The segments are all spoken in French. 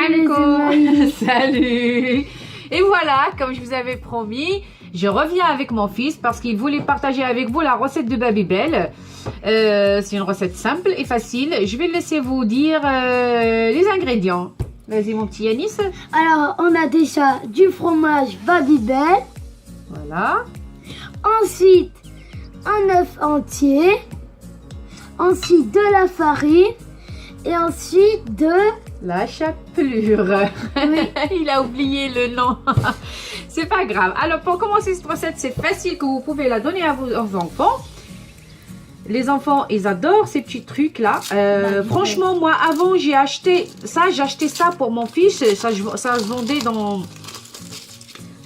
les Nico. amis. Salut. Et voilà, comme je vous avais promis, je reviens avec mon fils parce qu'il voulait partager avec vous la recette de Babybel. C'est une recette simple et facile. Je vais laisser vous dire les ingrédients. Vas-y mon petit Yanis. Alors, on a déjà du fromage Babybel. Voilà. Ensuite, un œuf entier. Ensuite, de la farine. Et ensuite, de... La chapelure. Oui. Il a oublié le nom. C'est pas grave. Alors pour commencer cette recette, c'est facile que vous pouvez la donner à vos enfants. Les enfants, ils adorent ces petits trucs là. Franchement, moi avant j'ai acheté ça pour mon fils. Ça se vendait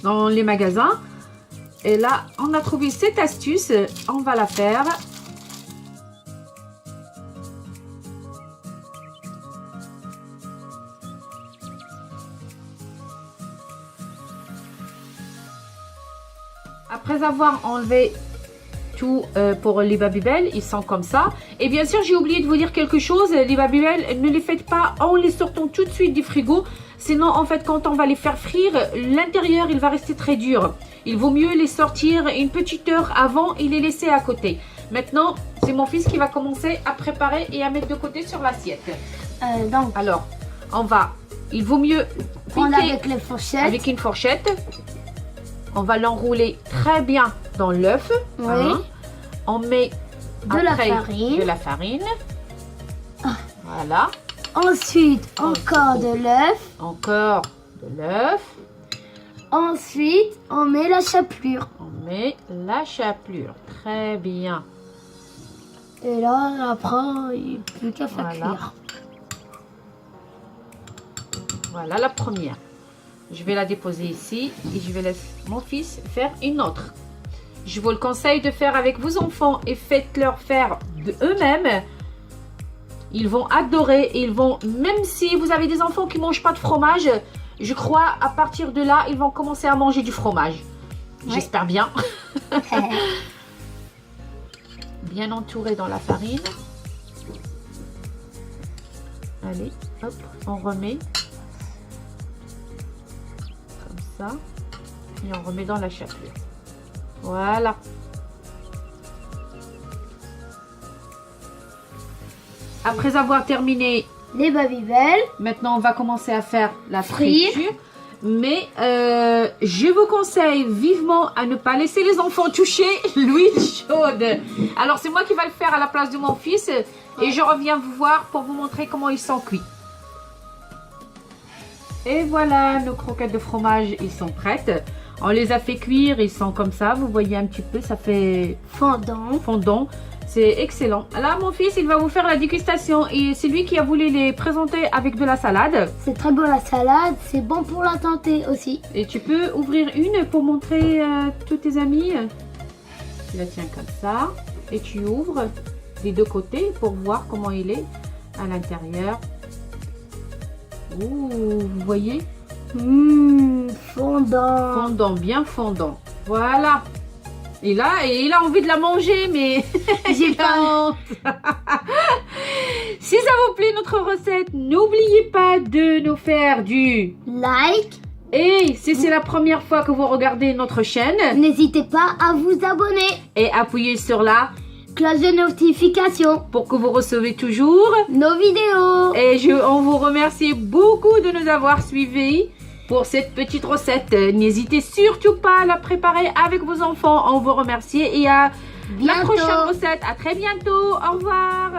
dans les magasins. Et là, on a trouvé cette astuce. On va la faire. Après avoir enlevé tout pour les Babybel, ils sont comme ça. Et bien sûr, j'ai oublié de vous dire quelque chose. Les Babybel, ne les faites pas en les sortant tout de suite du frigo. Sinon, en fait, quand on va les faire frire, l'intérieur, il va rester très dur. Il vaut mieux les sortir une petite heure avant et les laisser à côté. Maintenant, c'est mon fils qui va commencer à préparer et à mettre de côté sur l'assiette. Donc, Alors, il vaut mieux prendre piquer avec les fourchettes. avec une fourchette. On va l'enrouler très bien dans l'œuf. Oui. Hein. On met De la après farine. de la farine. Ah. Voilà. Ensuite, encore de l'œuf. Encore de l'œuf. Ensuite, on met la chapelure. On met la chapelure. Très bien. Et là, après, il n'y a plus qu'à faire Voilà. cuire. Voilà la première. Je vais la déposer ici et je vais laisser mon fils faire une autre. Je vous le conseille de faire avec vos enfants et faites-leur faire eux-mêmes. Ils vont adorer et ils vont, même si vous avez des enfants qui ne mangent pas de fromage, je crois à partir de là, ils vont commencer à manger du fromage. Ouais. J'espère bien. Bien entouré dans la farine. Allez, hop, on remet. Comme ça. Et on remet dans la chapelure. Voilà. Après avoir terminé, Les Babybel. maintenant on va commencer à faire la Frire. friture. Mais je vous conseille vivement à ne pas laisser les enfants toucher l'huile chaude. Alors c'est moi qui vais le faire à la place de mon fils. Et je reviens vous voir pour vous montrer comment ils sont cuits. Et voilà, nos croquettes de fromage, ils sont prêtes. On les a fait cuire, ils sont comme ça. Vous voyez un petit peu, ça fait Fondant. fondant. C'est excellent. Là, mon fils, il va vous faire la dégustation. Et c'est lui qui a voulu les présenter avec de la salade. C'est très bon la salade. C'est bon pour la santé aussi. Et tu peux ouvrir une pour montrer tous tes amis. Tu la tiens comme ça. Et tu ouvres des deux côtés pour voir comment il est à l'intérieur. Ouh, vous voyez? Fondant. Fondant, bien fondant. Voilà. Et là, il a envie de la manger, mais J'ai pas honte. Si ça vous plaît notre recette, n'oubliez pas de nous faire du... like. Et si c'est la première fois que vous regardez notre chaîne, N'hésitez pas à vous abonner. et appuyez sur la Cloche de notification. pour que vous recevez toujours. Nos vidéos. Et on vous remercie beaucoup de nous avoir suivis pour cette petite recette. N'hésitez surtout pas à la préparer avec vos enfants. On vous remercie et à la Bientôt. prochaine recette. À très bientôt. Au revoir.